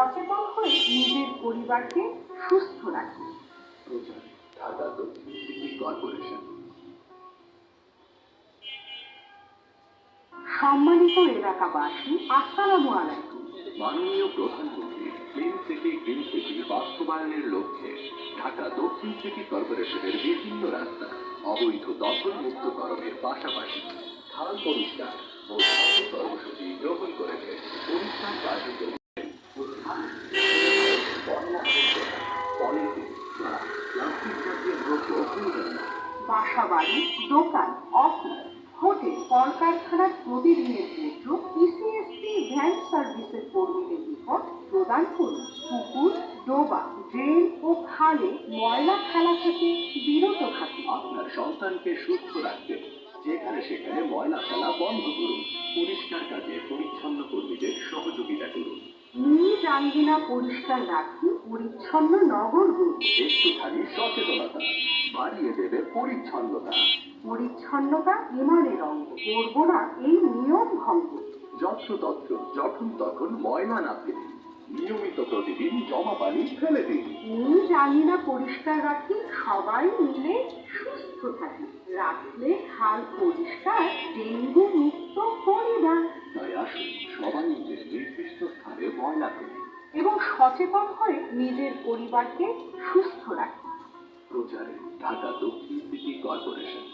সচেতন হয়ে নিজের পরিবারকে সুস্থ রাখি। প্রচার ঢাকা দক্ষিণ সিটি কর্পোরেশন। সম্মানিত এলাকাবাসী, আসসালামু আলাইকুম। মাননীয় প্রধানমন্ত্রী ক্লিন সিটি গ্রিন সিটি বাস্তবায়নের লক্ষ্যে ঢাকা দক্ষিণ সিটি কর্পোরেশনের বিভিন্ন রাস্তা অবৈধ দখল মুক্তকরণের পাশাপাশি খাল পরিষ্কার ও স্বচ্ছ কর্মসূচি গ্রহণ করেছে। পরিষ্কার কাজে চলছেন উদ্ধার, বন্যা আবর্জনা, পলিথিন বা প্লাস্টিক জাতীয় দ্রব্য ফেলবেন না। বাসা বাড়ি, দোকান, অফিস, হোটেল, কলকারখানার প্রতিদিনের দুর্যোগ ইসিএসসি ভ্যান সার্ভিসের কর্মীদের নিকট প্রদান করুন। পুকুর, ডোবা, ড্রেন ও খালে ময়লা ফেলা থেকে বিরত থাকুন। আপনার সন্তানকে সুস্থ রাখতে যেখানে সেখানে ময়লা ফেলা বন্ধ করুন। পরিষ্কার কাজে পরিচ্ছন্ন কর্মীদের সহযোগিতা করুন। নিজ আঙ্গিনা পরিষ্কার রাখি, পরিচ্ছন্ন নগর গড়ি। একটুখানি সচেতনতা বাড়িয়ে দেবে পরিচ্ছন্নতা। পরিচ্ছন্নতা ইমানের অঙ্গ, করব না এই নিয়ম ভঙ্গ। যত্রতত্র যখন তখন ময়লা না ফেলে নিয়মিত প্রতিদিন জমা পানি ফেলে দিন। নিজ আঙ্গিনা পরিষ্কার রাখি, সবাই মিলে সুস্থ থাকি। রাখলে খাল পরিষ্কার, ডেঙ্গু মুক্ত পরিবার। তাই আসুন সবাই মিলে নির্দিষ্ট স্থানে ময়লা ফেলি এবং সচেতন হয়ে নিজের পরিবারকে সুস্থ রাখি। প্রচারে ঢাকা দক্ষিণ সিটি কর্পোরেশন।